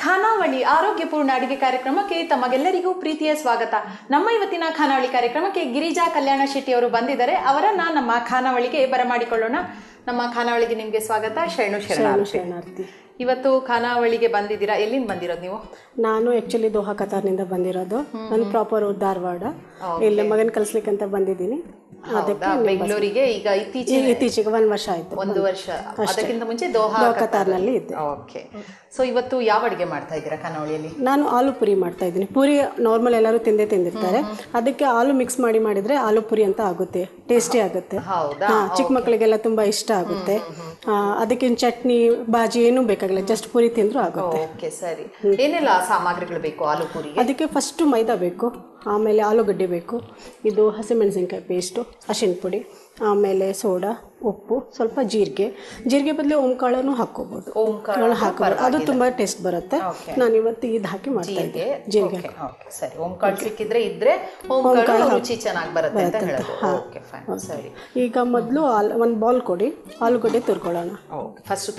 ಖಾನಾವಳಿ ಆರೋಗ್ಯಪೂರ್ಣ ಅಡಿಗೆ ಕಾರ್ಯಕ್ರಮಕ್ಕೆ ತಮಗೆಲ್ಲರಿಗೂ ಪ್ರೀತಿಯ ಸ್ವಾಗತ. ನಮ್ಮ ಇವತ್ತಿನ ಖಾನಾವಳಿ ಕಾರ್ಯಕ್ರಮಕ್ಕೆ ಗಿರಿಜಾ ಕಲ್ಯಾಣ ಶೆಟ್ಟಿ ಅವರು ಬಂದಿದ್ದಾರೆ. ಅವರನ್ನ ನಮ್ಮ ಖಾನಾವಳಿಗೆ ಬರಮಾಡಿಕೊಳ್ಳೋಣ. ನಮ್ಮ ಖಾನಾವಳಿಗೆ ನಿಮಗೆ ಸ್ವಾಗತ. ಶರಣಾರ್ಥಿ. ಇವತ್ತು ಖಾನಾವಳಿಗೆ ಬಂದಿದ್ದೀರಾ. ಎಲ್ಲಿಂದ ಬಂದಿರೋದು ನೀವು? ನಾನು ಆ್ಯಕ್ಚುಲಿ ದೋಹಾ ಕತಾರ್ನಿಂದ ಬಂದಿರೋದು. ನನ್ನ ಪ್ರಾಪರ್ ಧಾರವಾಡ. ಇಲ್ಲಿ ಮಗನ ಕಲಿಸ್ಲಿಕ್ಕೆ ಅಂತ ಬಂದಿದ್ದೀನಿ. ಅದಕ್ಕೆ ಬೆಂಗಳೂರಿಗೆ ಈಗ ಇತ್ತೀಚೆಗೆ 1 ವರ್ಷ ಆಯ್ತು. 1 ವರ್ಷ. ಅದಕ್ಕಿಂತ ಮುಂಚೆ ದೋಹಾ ಕತಾರ್ನಲ್ಲಿ ಇದ್ದೆ. ಓಕೆ. ಸೊ ಇವತ್ತು ಯಾವ ಅಡುಗೆ ಮಾಡ್ತಾ ಇದ್ದೀರಾ ಖಾನಾವಳಿಯಲ್ಲಿ? ನಾನು ಆಲೂ ಪುರಿ ಮಾಡ್ತಾ ಇದ್ದೀನಿ. ಪುರಿ ನಾರ್ಮಲ್ ಎಲ್ಲರೂ ತಿಂದಿರ್ತಾರೆ. ಅದಕ್ಕೆ ಆಲೂ ಮಿಕ್ಸ್ ಮಾಡಿದ್ರೆ ಆಲೂ ಪುರಿ ಅಂತ ಆಗುತ್ತೆ. ಟೇಸ್ಟಿ ಆಗುತ್ತೆ. ಚಿಕ್ಕ ಮಕ್ಕಳಿಗೆಲ್ಲ ತುಂಬಾ ಇಷ್ಟ ಆಗುತ್ತೆ. ಅದಕ್ಕೆ ಚಟ್ನಿ ಬಾಜಿ ಏನೂ ಬೇಕಾಗಿಲ್ಲ, ಜಸ್ಟ್ ಪುರಿ ತಿಂದ್ರು ಆಗುತ್ತೆ. ಓಕೆ, ಸರಿ. ಏನೆಲ್ಲ ಸಾಮಗ್ರಿಗಳು ಬೇಕು ಆಲೂ ಪುರಿ? ಅದಕ್ಕೆ ಫಸ್ಟ್ ಮೈದಾ ಬೇಕು, ಆಮೇಲೆ ಆಲೂಗಡ್ಡೆ ಬೇಕು, ಇದು ಹಸಿಮೆಣಸಿನ್ಕಾಯಿ ಪೇಸ್ಟು, ಅರಿಶಿನ ಪುಡಿ, ಆಮೇಲೆ ಸೋಡಾ, ಉಪ್ಪು, ಸ್ವಲ್ಪ ಜೀರಿಗೆ ಬದಲು ಓಂಕಾಳನ್ನು ಹಾಕ್ಕೋಬೋದು. ಹಾಕೋಬೋದು, ಅದು ತುಂಬ ಟೇಸ್ಟ್ ಬರುತ್ತೆ. ನಾನು ಇವತ್ತು ಇದು ಹಾಕಿ ಮಾಡ್ತಾ ಇದ್ದೆ. ಜೀರಿಗೆ ಸರಿ. ಓಂಕಾಳು ಸಿಕ್ಕಿದ್ರೆ ಓಂಕಾಳು ರುಚಿ ಚೆನ್ನಾಗಿ ಬರುತ್ತೆ ಅಂತ ಹೇಳೋದು. ಸರಿ. ಈಗ ಮೊದಲು ಒಂದು ಬೌಲ್ ಕೊಡಿ, ಆಲೂಗಡ್ಡೆ ತುರ್ಕೊಳ್ಳೋಣ. ಫಸ್ಟ್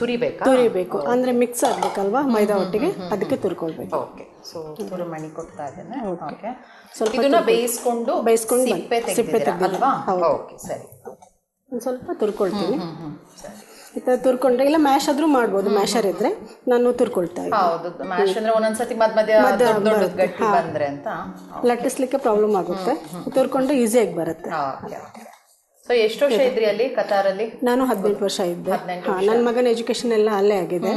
ತುರಿಬೇಕು, ಅಂದರೆ ಮಿಕ್ಸ್ ಆಗಬೇಕಲ್ವಾ ಮೈದಾ ಒಟ್ಟಿಗೆ, ಅದಕ್ಕೆ ತುರ್ಕೊಳ್ಬೇಕು. ಓಕೆ. ಸೊ ತುರುಮಣಿ ಕೊಡ್ತಾ ಇದ್ದೇನೆ. ಓಕೆ. ಸ್ವಲ್ಪ ಇದನ್ನ ಬೇಯಿಸ್ಕೊಂಡು ಸಿಪ್ಪೆ ತೆಗೆದಿದ್ದೀರಾ? ಓಕೆ, ಸರಿ. ಒಂದು ಸ್ವಲ್ಪ ತುರ್ಕೊಳ್ತೀನಿ. ಈ ಥರ ತುರ್ಕೊಂಡ್ರೆ, ಇಲ್ಲ ಮ್ಯಾಶ್ ಆದ್ರೂ ಮಾಡ್ಬೋದು. ಮ್ಯಾಶರ್ ಇದ್ರೆ ನಾನು ತುರ್ಕೊಳ್ತಾ ಇದ್ದೀನಿ. ಹೌದು, ಮ್ಯಾಶ್ ಅಂದ್ರೆ ಒಂದೊಂದ್ಸತಿ ಮಧ್ಯ ಗಟ್ಟಿ ಬಂದ್ರೆ ಅಂತ ಲಟ್ಟಿಸ್ಲಿಕ್ಕೆ ಪ್ರಾಬ್ಲಮ್ ಆಗುತ್ತೆ. ತುರ್ಕೊಂಡ್ರೆ ಈಸಿಯಾಗಿ ಬರುತ್ತೆ. ಸೊ ಎಷ್ಟು ವರ್ಷ ಇದ್ರಿ ಅಲ್ಲಿ ಕತಾರಲ್ಲಿ? ನಾನು 18 ವರ್ಷ ಇದ್ದೆ. ನನ್ನ ಮಗನ ಎಜುಕೇಶನ್ ಎಲ್ಲ ಅಲ್ಲೇ ಆಗಿದೆ.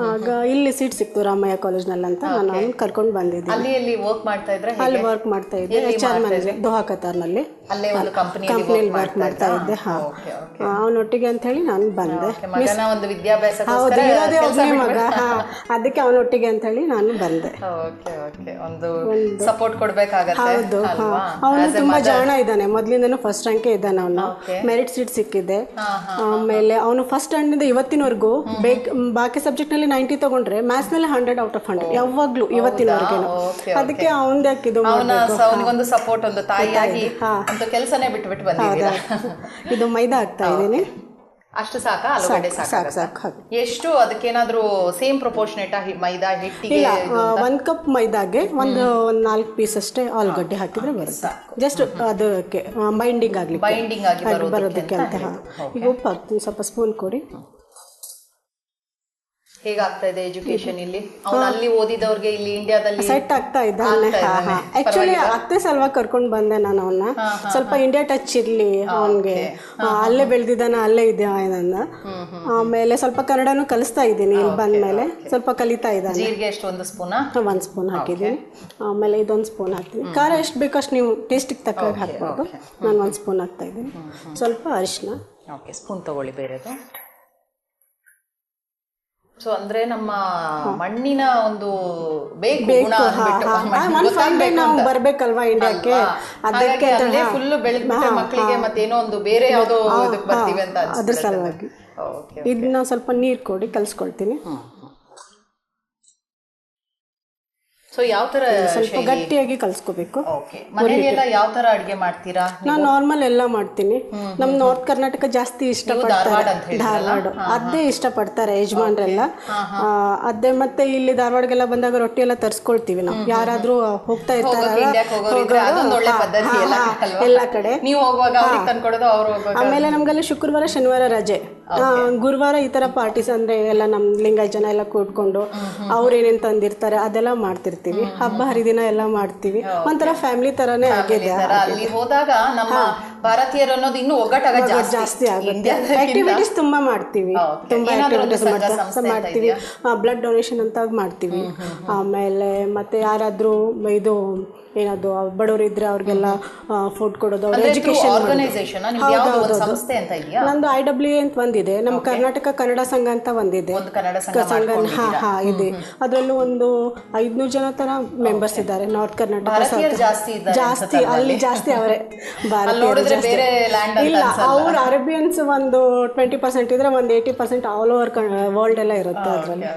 ಆಗ ಇಲ್ಲಿ ಸೀಟ್ ಸಿಕ್ತು ರಾಮಯ್ಯ ಕಾಲೇಜ್ನಲ್ಲಿ ಅಂತ ನಾನು ಅವ್ನು ಕರ್ಕೊಂಡು ಬಂದಿದ್ದೆ. ಅಲ್ಲಿ ವರ್ಕ್ ಮಾಡ್ತಾ ಇದ್ರೆ? ಅಲ್ಲಿ ವರ್ಕ್ ಮಾಡ್ತಾ ಇದ್ದೆ, HR ಮ್ಯಾನೇಜರ್ ದೋಹಾ ಕತಾರ್ನಲ್ಲಿ. ಕಂಪ್ನಿಯಲ್ಲಿ ವರ್ಕ್ ಮಾಡ್ತಾ ಇದ್ದೆ. ಅವನೊಟ್ಟಿಗೆ ಅಂತ ಹೇಳಿ ನಾನು ಬಂದೆ. ಹೌದು, ಇರೋದೇ ಒಬ್ಬನೇ ಮಗ, ಅದಕ್ಕೆ ಅವನೊಟ್ಟಿಗೆ ಅಂತ ಹೇಳಿ ನಾನು ಬಂದೆ. ಸಪೋರ್ಟ್ ಕೊಡ್ಬೇಕಾಗತ್ತೆ. ಹೌದು, ಅವನು ತುಂಬಾ ಜಾಣ ಇದ್ದಾನೆ. ಮೊದ್ಲಿಂದನೂ ಫಸ್ಟ್ ರ್ಯಾಂಕೇ ಇದ್ದಾನೆ. ಅವನು ಮೆರಿಟ್ ಸೀಟ್ ಸಿಕ್ಕಿದೆ. ಆಮೇಲೆ ಅವನು ಫಸ್ಟ್ ಸ್ಟ್ಯಾಂಡರ್ಡ್ ಇವತ್ತಿನವರೆಗೂ ಬಾಕಿ ಸಬ್ಜೆಕ್ಟ್ ನಲ್ಲಿ 90 ತಗೊಂಡ್ರೆ ಮ್ಯಾಥ್ಸ್ ನಲ್ಲಿ 100 ಔಟ್ ಆಫ್ 100 ಯಾವಾಗ್ಲೂ ಇವತ್ತಿನವರೆಗೂ. ಅದಕ್ಕೆ ಅವನದೇ ಇದು ಒಂದು ಸಪೋರ್ಟ್, ಒಂದು ತಾಯಿಯಾಗಿ ಕೆಲಸನೇ ಬಿಟ್ಟು ಬಂದಿದ್ದೀರಾ. ಇದು ಮೈದಾ ಹಾಕ್ತಾ ಇದ್ದೀನಿ. ಅಷ್ಟು ಸಾಕ? ಆಲೂಗಡ್ಡೆ ಸಾಕು. ಎಷ್ಟು ಅದಕ್ಕೇನಾದ್ರೂ ಸೇಮ್ ಪ್ರಪೋರ್ಷನೇಟ್ ಆಗಿ ಮೈದಾ ಹಿಟ್ಟಿಗೆ? 1 ಕಪ್ ಮೈದಾಗೆ ಒಂದು 4 ಪೀಸ್ ಅಷ್ಟೇ ಆಲೂಗಡ್ಡೆ ಹಾಕಿದ್ರೆ ಬರುತ್ತೆ. ಜಸ್ಟ್ ಅದಕ್ಕೆ ಬೈಂಡಿಂಗ್ ಆಗಿ ಬರೋದಕ್ಕೆ ಅಂತ. ಈಗ ಉಪ್ಪು ಹಾಕ್ತೀನಿ, ಸ್ವಲ್ಪ ಸ್ಪೂನ್ ಕೊಡಿ. ಹೇಗಾಗ್ತಾ ಇದೆ ಎಜುಕೇಶನ್ ಇಲ್ಲಿ? ಅವನು ಅಲ್ಲಿ ಓದಿದವ್ರಿಗೆ ಇಲ್ಲಿ ಇಂಡಿಯಾದಲ್ಲಿ ಸೆಟ್ ಆಗ್ತಾ ಇದ್ದಾನೆ. ಆಕ್ಚುಲಿ ಅತ್ತೆ ಸಲುವಾಗಿ ಕರ್ಕೊಂಡು ಬಂದೆ ನಾನು ಅವನ್ನ. ಸ್ವಲ್ಪ ಇಂಡಿಯಾ ಟಚ್ ಇರ್ಲಿ ಅವನ್ಗೆ, ಅಲ್ಲೇ ಬೆಳೆದಿದ್ದಾನ, ಅಲ್ಲೇ ಇದೆ ನನ್ನ. ಆಮೇಲೆ ಸ್ವಲ್ಪ ಕನ್ನಡನೂ ಕಲಿಸ್ತಾ ಇದ್ದೀನಿ. ಇಲ್ಲಿ ಬಂದ್ಮೇಲೆ ಸ್ವಲ್ಪ ಕಲಿತಾ ಇದ್ದಾನೆ. ಜೀರಿಗೆ ಎಷ್ಟು? 1 ಸ್ಪೂನ್? 1 ಸ್ಪೂನ್ ಹಾಕಿದ್ದೀನಿ. ಆಮೇಲೆ ಇದೊಂದು ಸ್ಪೂನ್ ಹಾಕ್ತೀನಿ. ಖಾರ ಎಷ್ಟು ಬೇಕೋ ಅಷ್ಟು ನೀವು ಟೇಸ್ಟಿಗೆ ತಕ್ಕ ಹಾಕ್ಬೋದು. ನಾನು 1 ಸ್ಪೂನ್ ಹಾಕ್ತಾ ಇದ್ದೀನಿ. ಸ್ವಲ್ಪ ಅರಿಶಿನ. ಓಕೆ, ಸ್ಪೂನ್ ತಗೊಳ್ಳಿ ಬೇರೆದು. ಸೊ ಅಂದ್ರೆ ನಮ್ಮ ಮಣ್ಣಿನ ಒಂದು ನಾವು ಬರ್ಬೇಕಲ್ವಾ ಇಂಡಿಯಾಕ್ಕೆ, ಅದಕ್ಕೆ ಫುಲ್ ಬೆಳೆದ್ಬಿಟ್ರೆ ಮಕ್ಕಳಿಗೆ ಮತ್ತೇನೋ ಒಂದು ಬೇರೆ ಯಾವುದೋ ಇದಕ್ಕೆ ಬರ್ತೀವಿ ಅಂತ ಅದ್ರ ಸಲುವಾಗಿ ಇದನ್ನ ಸ್ವಲ್ಪ ನೀರು ಕೊಡಿ ಕಲ್ಸ್ಕೊಳ್ತೀನಿ. ಸೊ ಯಾವ ತರ ಸ್ವಲ್ಪ ಗಟ್ಟಿಯಾಗಿ ಕಲ್ಸ್ಕೋಬೇಕು. ಮನೆಯಲ್ಲ ಯಾವ ತರ ಅಡಿಗೆ ಮಾಡ್ತೀರಾ? ನಾನು ನಾರ್ಮಲ್ ಎಲ್ಲ ಮಾಡ್ತೀನಿ. ನಮ್ ನಾರ್ತ್ ಕರ್ನಾಟಕ ಜಾಸ್ತಿ ಇಷ್ಟಪಡ್ತಾರೆ, ಧಾರವಾಡ ಅದೇ ಇಷ್ಟಪಡ್ತಾರೆ ಯಜಮಾನ್ರೆಲ್ಲ. ಅದೇ ಮತ್ತೆ ಇಲ್ಲಿ ಧಾರವಾಡಗೆಲ್ಲ ಬಂದಾಗ ರೊಟ್ಟಿ ಎಲ್ಲ ತರ್ಸ್ಕೊಳ್ತೀವಿ ನಾವು. ಯಾರಾದ್ರೂ ಹೋಗ್ತಾ ಇರ್ತಾರ ಎಲ್ಲ ಕಡೆ. ಆಮೇಲೆ ನಮ್ಗೆಲ್ಲ ಶುಕ್ರವಾರ ಶನಿವಾರ ರಜೆ, ಗುರುವಾರ ಈ ತರ ಪಾರ್ಟೀಸ್ ಅಂದ್ರೆ ಎಲ್ಲ ನಮ್ ಲಿಂಗಾಯತ್ ಜನ ಎಲ್ಲ ಕೂತ್ಕೊಂಡು ಅವ್ರು ಏನೇನ್ ತಂದಿರ್ತಾರೆ ಅದೆಲ್ಲ ಮಾಡ್ತಿರ್ತೀವಿ. ಹಬ್ಬ ಹರಿದಿನ ಎಲ್ಲ ಮಾಡ್ತೀವಿ. ಒಂಥರ ಫ್ಯಾಮಿಲಿ ತರಾನೇ ಆಗಿದೆ. ಅಲ್ಲಿ ಹೋದಾಗ ನಮ್ಮ ಭಾರತೀಯರು ಅನ್ನೋದು ಇನ್ನೂ ಒಗ್ಗಟ್ಟಾಗ ಜಾಸ್ತಿ ಆಗುತ್ತೆ. ಆಕ್ಟಿವಿಟೀಸ್ ತುಂಬಾ ಮಾಡ್ತೀವಿ, ತುಂಬಾ ಆಕ್ಟಿವಿಟೀಸ್ ಮಾಡ್ತೀವಿ. ಬ್ಲಡ್ ಡೊನೇಷನ್ ಅಂತ ಮಾಡ್ತೀವಿ. ಆಮೇಲೆ ಮತ್ತೆ ಯಾರಾದ್ರೂ ಇದು ಏನಾದ್ರು ಬಡವರು ಇದ್ರೆ ಅವ್ರಿಗೆಲ್ಲ ಫುಡ್ ಕೊಡೋದು, ಅವ್ರ ಎಜುಕೇಶನ್. ನಂದು IWA ಅಂತ ಒಂದಿದೆ, ನಮ್ಮ ಕರ್ನಾಟಕ ಕನ್ನಡ ಸಂಘ ಅಂತ ಒಂದಿದೆ ಸಂಘ. ಇದೆ. ಅದರಲ್ಲೂ ಒಂದು 500 ಜನ ತರ ಮೆಂಬರ್ಸ್ ಇದ್ದಾರೆ. ನಾರ್ತ್ ಕರ್ನಾಟಕ ಜಾಸ್ತಿ, ಅಲ್ಲಿ ಜಾಸ್ತಿ ಅವರೇ ಭಾರತೀಯರು ನೋಡಿದ್ರೆ ಬೇರೆ ಲ್ಯಾಂಡ್ ಇಲ್ಲ, ಅವ್ರು ಅರೇಬಿಯನ್ಸ್ ಒಂದು 20% ಇದ್ರೆ ಒಂದು 80% ಆಲ್ ಓವರ್ ವರ್ಲ್ಡ್ ಎಲ್ಲ ಇರುತ್ತೆ ಅದರಲ್ಲಿ.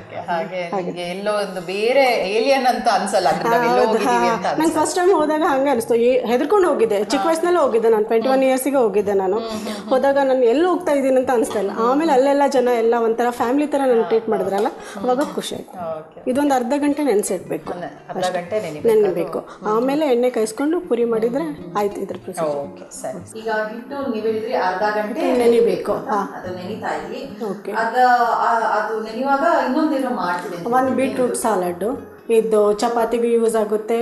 ಹಾಗೆ ಎಲ್ಲೋ ಒಂದು ಬೇರೆ ಏಲಿಯನ್ ಅಂತ ಅನ್ಸಲ್ಲ. ನಂಗೆ ಫಸ್ಟ್ ಟೈಮ್ ಹೋದಾಗ ಹಂಗೆ ಅನಿಸ್ತು, ಹೆದರ್ಕೊಂಡು ಹೋಗಿದ್ದೆ. ಚಿಕ್ಕ ವಯಸ್ಸಿನಲ್ಲೇ ಹೋಗಿದ್ದೆ ನಾನು, 21 ಇಯರ್ಸಿಗೆ ಹೋಗಿದ್ದೆ ನಾನು. ಹೋದಾಗ ನಾನು ಎಲ್ಲಿ ಹೋಗ್ತಾ ಇದ್ದೀನಿ ಅಂತ ಅನಿಸ್ತಾ ಇಲ್ಲ. ಆಮೇಲೆ ಅಲ್ಲೆಲ್ಲ ಜನ ಎಲ್ಲ ಒಂಥರ ಫ್ಯಾಮಿಲಿ ಥರ ನಾನು ಟ್ರೀಟ್ ಮಾಡಿದ್ರಲ್ಲ, ಅವಾಗ ಖುಷಿ ಆಯ್ತು. ಇದೊಂದು ಅರ್ಧ ಗಂಟೆ ನೆನೆಸಿಡ್ಬೇಕು, ನೆನೆಬೇಕು. ಆಮೇಲೆ ಎಣ್ಣೆ ಕಾಯಿಸ್ಕೊಂಡು ಪುರಿ ಮಾಡಿದ್ರೆ ಆಯ್ತು ಇದ್ರ ಪ್ರೊಸೀಜರ್. ಈಗ ಹಿಟ್ಟು ನೀವು ಹೇಳಿದ್ರಿ ಅರ್ಧ ಗಂಟೆ ನೆನಿಬೇಕು. ಅದು ನೆನಿತಾ ಇಲ್ಲಿ. ಓಕೆ, ಅದು ನೆನೆಯುವಾಗ ಇನ್ನೊಂದೇನೋ ಮಾಡ್ತೀವಿ, ಒಂದು ಬೀಟ್ರೂಟ್ ಸಾಲಡ್ಡು. ಇದು ಚಪಾತಿಗೂ ಯೂಸ್ ಆಗುತ್ತೆ,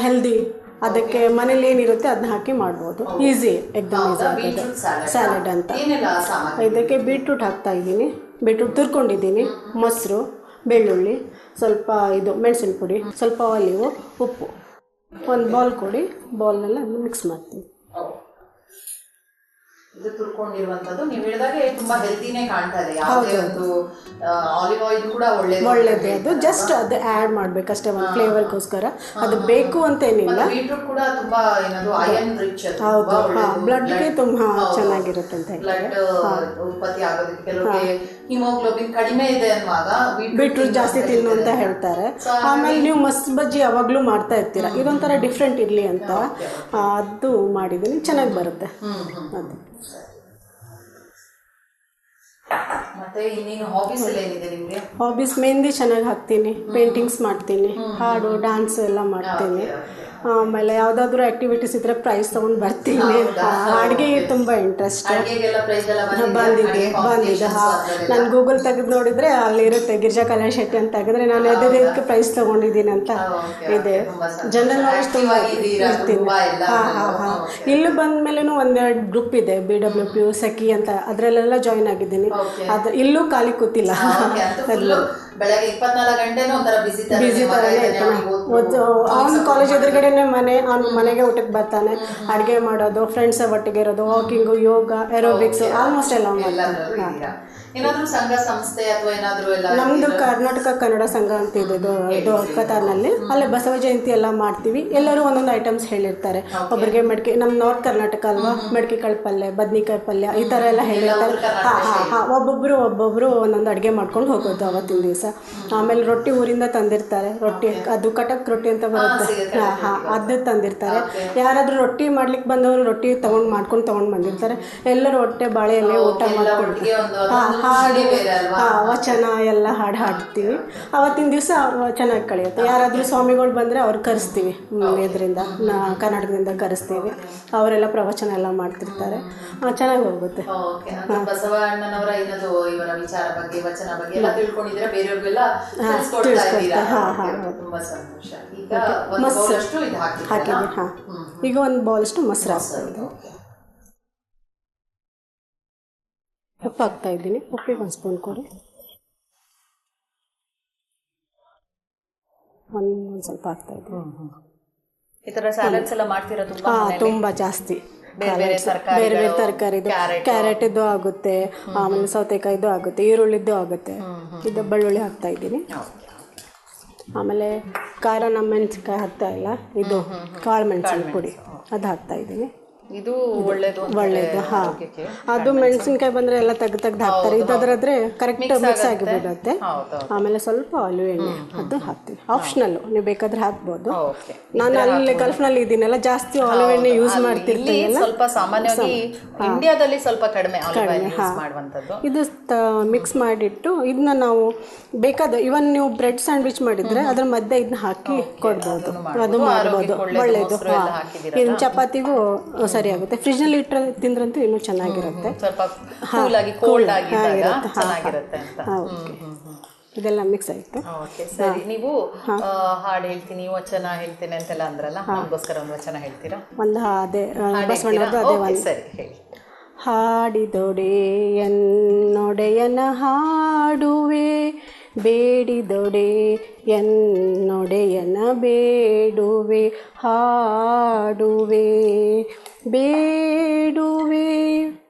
ಹೆಲ್ದಿ. ಅದಕ್ಕೆ ಮನೇಲಿ ಏನಿರುತ್ತೆ ಅದನ್ನ ಹಾಕಿ ಮಾಡ್ಬೋದು, ಈಸಿ, ಎಕ್ದಮ್ ಈಸಿ ಆಗುತ್ತೆ. ಸ್ಯಾಲಡ್ ಅಂತ ಇದಕ್ಕೆ ಬೀಟ್ರೂಟ್ ಹಾಕ್ತಾ ಇದ್ದೀನಿ, ಬೀಟ್ರೂಟ್ ತುರ್ಕೊಂಡಿದ್ದೀನಿ, ಮೊಸರು, ಬೆಳ್ಳುಳ್ಳಿ, ಸ್ವಲ್ಪ ಇದು ಮೆಣಸಿನ ಪುಡಿ, ಸ್ವಲ್ಪ ಆಲಿವು, ಉಪ್ಪು, ಒಂದು ಬೌಲ್ ಕೊಡಿ. ಬೌಲ್ನೆಲ್ಲ ಮಿಕ್ಸ್ ಮಾಡ್ತೀನಿ. ಇದು ತುರ್ಕೊಂಡಿರುವಂತದ್ದು ನೀವು ಹೇಳಿದಾಗೆ ತುಂಬಾ ಹೆಲ್ದಿನೇ ಕಾಣ್ತಾ ಇದೆ. ಯಾವುದೇ ಒಂದು ಆಲಿವ್ ಆಯಿಲ್ ಕೂಡ ಒಳ್ಳೇದೇ. ಅದು ಜಸ್ಟ್ ಅದು ಆ್ಯಡ್ ಮಾಡ್ಬೇಕಷ್ಟೇ ಒಂದು ಫ್ಲೇವರ್ಗೋಸ್ಕರ, ಅದು ಬೇಕು ಅಂತ ಏನಿಲ್ಲ. ಬೀಟ್ರೂಟ್ ಕೂಡ ತುಂಬಾ ಏನದು ಐರನ್ ರಿಚ್. ಹೌದು, ಬ್ಲಡ್ಗೆ ತುಂಬ ಚೆನ್ನಾಗಿರುತ್ತೆ ಅಂತ ಬ್ಲಡ್ ಉತ್ಪತ್ತಿ ಆಗೋದಕ್ಕೆ. ಕೆಲವರಿಗೆ ಹಿಮೋಗ್ಲೋಬಿನ್ ಕಡಿಮೆ ಇದೆ ಅನ್ನುವಾಗ ಬೀಟ್ರೂಟ್ ಜಾಸ್ತಿ ತಿನ್ನು ಅಂತ ಹೇಳ್ತಾರೆ. ಆಮೇಲೆ ನೀವು ಮಸ್ತ್ ಬಜ್ಜಿ ಯಾವಾಗಲೂ ಮಾಡ್ತಾ ಇರ್ತೀರಾ, ಇದೊಂಥರ ಡಿಫ್ರೆಂಟ್ ಇರಲಿ ಅಂತ ಅದು ಮಾಡಿದ್ದೀನಿ, ಚೆನ್ನಾಗಿ ಬರುತ್ತೆ ಅದು. ಮತ್ತೆ ಇನ್ನೇನು ಹಾಬೀಸ್ ಎಲ್ಲ ಏನಿದೆ ನಿಮಗೆ? ಹಾಬೀಸ್ ಮೆಹಂದಿ ಚೆನ್ನಾಗಿ ಹಾಕ್ತೀನಿ, ಪೇಂಟಿಂಗ್ಸ್ ಮಾಡ್ತೀನಿ, ಹಾಡು ಡ್ಯಾನ್ಸ್ ಎಲ್ಲ ಮಾಡ್ತೀನಿ. ಆಮೇಲೆ ಯಾವುದಾದ್ರೂ ಆ್ಯಕ್ಟಿವಿಟೀಸ್ ಇದ್ದರೆ ಪ್ರೈಸ್ ತೊಗೊಂಡು ಬರ್ತೀನಿ. ಅಡುಗೆಗೆ ತುಂಬ ಇಂಟ್ರೆಸ್ಟ್ ಬಂದಿದೆ. ನಾನು ಗೂಗಲ್ ತೆಗೆದು ನೋಡಿದರೆ ಅಲ್ಲಿರುತ್ತೆ ಗಿರಿಜಾ ಕಲ್ಯಾಣ್ ಶೆಟ್ಟಿ ಅಂತ ತೆಗೆದ್ರೆ ನಾನು ಇದಕ್ಕೆ ಪ್ರೈಸ್ ತೊಗೊಂಡಿದ್ದೀನಿ ಅಂತ ಇದೆ. ಜನರಲ್ ನಾಲೆಜ್ ತುಂಬ ಇರ್ತೀನಿ. ಇಲ್ಲಿ ಬಂದ ಮೇಲೂ ಒಂದೆರಡು ಗ್ರೂಪ್ ಇದೆ, BWP, ಸಖಿ ಅಂತ, ಅದರಲ್ಲೆಲ್ಲ ಜಾಯಿನ್ ಆಗಿದ್ದೀನಿ. ಅದು ಇಲ್ಲೂ ಖಾಲಿ ಕೂತಿಲ್ಲ, ಬೆಳಗ್ಗೆ 24 ಗಂಟೆನೂ ಒಂಥರ ಬಿಸಿ ಥರನೇ ಇರ್ತಾನೆ. ಅವ್ನು ಕಾಲೇಜ್ ಎದುರುಗಡೆನೇ ಮನೆ, ಅವ್ನು ಮನೆಗೆ ಊಟಕ್ಕೆ ಬರ್ತಾನೆ, ಅಡುಗೆ ಮಾಡೋದು, ಫ್ರೆಂಡ್ಸ್ ಒಟ್ಟಿಗೆ ಇರೋದು, ವಾಕಿಂಗು, ಯೋಗ, ಏರೋಬಿಕ್ಸ್, ಆಲ್ಮೋಸ್ಟ್ ಎಲ್ಲ ಮಾಡ್ತಾನೆ. ಏನಾದರೂ ಸಂಘ ಸಂಸ್ಥೆ ಅಥವಾ ಏನಾದರೂ ಎಲ್ಲ? ನಮ್ಮದು ಕರ್ನಾಟಕ ಕನ್ನಡ ಸಂಘ ಅಂತ ಇದೆ, ಇದು ಕತಾರ್ನಲ್ಲಿ. ಅಲ್ಲೇ ಬಸವ ಜಯಂತಿ ಎಲ್ಲ ಮಾಡ್ತೀವಿ. ಎಲ್ಲರೂ ಒಂದೊಂದು ಐಟಮ್ಸ್ ಹೇಳಿರ್ತಾರೆ. ಒಬ್ಬರಿಗೆ ಮಡಿಕೆ, ನಮ್ಮ ನಾರ್ತ್ ಕರ್ನಾಟಕ ಅಲ್ವಾ, ಮಡಿಕೆಕಾಳು ಪಲ್ಯ, ಬದ್ನಿಕಾಯಿ ಪಲ್ಯ, ಈ ಥರ ಎಲ್ಲ ಹೇಳಿರ್ತಾರೆ. ಒಬ್ಬೊಬ್ಬರು ಒಂದೊಂದು ಅಡುಗೆ ಮಾಡ್ಕೊಂಡು ಹೋಗೋದು ಅವತ್ತಿನ ದಿವಸ. ಆಮೇಲೆ ರೊಟ್ಟಿ ಊರಿಂದ ತಂದಿರ್ತಾರೆ, ರೊಟ್ಟಿ ಅದು ಕಟಕ್ ರೊಟ್ಟಿ ಅಂತ ಬರುತ್ತೆ, ಅದು ತಂದಿರ್ತಾರೆ. ಯಾರಾದರೂ ರೊಟ್ಟಿ ಮಾಡ್ಲಿಕ್ಕೆ ಬಂದವರು ರೊಟ್ಟಿ ಮಾಡ್ಕೊಂಡು ಬಂದಿರ್ತಾರೆ. ಎಲ್ಲರೂ ಹೊಟ್ಟೆ ಬಾಳೆಯಲ್ಲೇ ಊಟ ಮಾಡ್ಕೊಂಡು ಹಾಡು, ವಚನ ಎಲ್ಲ ಹಾಡ್ತೀವಿ. ಅವತ್ತಿನ ದಿವಸ ಚೆನ್ನಾಗಿ ಕಳೆಯುತ್ತೆ. ಯಾರಾದರೂ ಸ್ವಾಮಿಗಳು ಬಂದರೆ ಅವ್ರು ಕರೆಸ್ತೀವಿ, ಇದರಿಂದ ಕರ್ನಾಟಕದಿಂದ ಕರೆಸ್ತೀವಿ. ಅವರೆಲ್ಲ ಪ್ರವಚನ ಎಲ್ಲ ಮಾಡ್ತಿರ್ತಾರೆ, ಚೆನ್ನಾಗಿ ಹೋಗುತ್ತೆ. ಬಸವಣ್ಣನವರ ಏನದು ಇವರ ವಿಚಾರ ಬಗ್ಗೆ, ವಚನ ಬಗ್ಗೆ ಎಲ್ಲ ತಿಳ್ಕೊಂಡಿದ್ರೆ ಬೇರೆಯವ್ರಿಗೆಲ್ಲ ತುಂಬಾ ಸಂತೋಷ. ಈಗ ಹಾಕಿದ್ವಿ. ಈಗ ಒಂದು ಬೌಲಷ್ಟು ಮೊಸರು ಹಾಕ್ತಾ ಉಪ್ಪು ಹಾಕ್ತಾ ಇದ್ದೀನಿ. ಉಪ್ಪಿಗೆ ಒಂದು ಸ್ಪೂನ್ ಕೊಡಿ. ಒಂದು ಸ್ವಲ್ಪ ಹಾಕ್ತಾ ಇದ್ದೀನಿ. ಈ ಥರ ಸ್ಯಾಲಡ್ಸ್ ಎಲ್ಲ ಮಾಡ್ತೀರಾ? ತುಂಬ ಜಾಸ್ತಿ. ಬೇರೆ ಬೇರೆ ತರಕಾರಿ, ಕ್ಯಾರೆಟಿದ್ದು ಆಗುತ್ತೆ, ಆಮೇಲೆ ಸೌತೆಕಾಯಿದು ಆಗುತ್ತೆ, ಈರುಳ್ಳಿದ್ದು ಆಗುತ್ತೆ. ಇದು ಬೆಳ್ಳುಳ್ಳಿ ಹಾಕ್ತಾ ಇದ್ದೀನಿ. ಆಮೇಲೆ ಖಾರ ನಮ್ಮ ಮೆಣಸಿನ್ಕಾಯಿ ಹಾಕ್ತಾ ಇಲ್ಲ, ಇದು ಕಾಳು ಮೆಣಸಿನ ಪುಡಿ ಅದು ಹಾಕ್ತಾ ಇದ್ದೀನಿ. ಇದು ಒಳ್ಳೇದು. ಅದು ಮೆಣಸಿನ್ಕಾಯಿ ಬಂದರೆ ಎಲ್ಲ ತೆಗ್ದು ಹಾಕ್ತಾರೆ. ಇದಾದ್ರೆ ಕರೆಕ್ಟ್ ಮಿಕ್ಸ್ ಆಗಿಬಿಡುತ್ತೆ. ಆಮೇಲೆ ಸ್ವಲ್ಪ ಆಲಿವ್ ಎಣ್ಣೆ ಅದು ಹಾಕ್ತೀವಿ, ಆಪ್ಷನಲ್ಲು, ನೀವು ಬೇಕಾದ್ರೆ ಹಾಕ್ಬೋದು. ನಾನು ಅಲ್ಲಿ ಗಲ್ಫ್ನಲ್ಲಿ ಇದ್ದೀನಲ್ಲ, ಜಾಸ್ತಿ ಆಲಿವ್ ಎಣ್ಣೆ ಯೂಸ್ ಮಾಡ್ತಿರ್ತೀನಿ. ಸ್ವಲ್ಪ ಸಾಮಾನ್ಯವಾಗಿ ಇಂಡಿಯಾದಲ್ಲಿ ಸ್ವಲ್ಪ ಕಡಿಮೆ ಮಾಡುವಂಥದ್ದು. ಇದು ಮಿಕ್ಸ್ ಮಾಡಿಟ್ಟು ಇದನ್ನ ನಾವು ಬೇಕಾದ, ಇವನ್ ನೀವು ಬ್ರೆಡ್ ಸ್ಯಾಂಡ್ವಿಚ್ ಮಾಡಿದ್ರೆ ಅದ್ರ ಮಧ್ಯೆ ಇದನ್ನ ಹಾಕಿ ಕೊಡ್ಬೋದು, ಅದು ಮಾಡ್ಬೋದು. ಒಳ್ಳೇದು. ಇದನ್ನ ಚಪಾತಿಗೂ ಸರಿ ಆಗುತ್ತೆ. ಫ್ರಿಜ್ನಲ್ಲಿ ಇಟ್ಟರೆ ತಿಂದ್ರಂತೂ ಇನ್ನೂ ಚೆನ್ನಾಗಿರುತ್ತೆ. ಇದೆಲ್ಲ ಮಿಕ್ಸ್ ಆಯಿತು. ಸರಿ, ನೀವು ಹಾಡು ಹೇಳ್ತೀನಿ, ವಚನ ಹೇಳ್ತೀನಿ ಅಂತೆಲ್ಲ ಅಂದ್ರಲ್ಲ, ನಮಗೋಸ್ಕರ ಒಂದು ವಚನ ಹೇಳ್ತೀರಾ? ಒಂದು ಅದೇ ಬಸವಣ್ಣದ್ದು ಅದೇ ಒಂದು. ಸರಿ, ಹೇಳಿ. ಹಾಡಿದೊಡೆಯನ್ನೊಡೆಯನ ಹಾಡುವೆ, ಬೇಡಿದೊಡೆ ಎನ್ನೊಡೆಯನ ಬೇಡುವೆ, ಹಾಡುವೆ ಬೇಡುವೆ.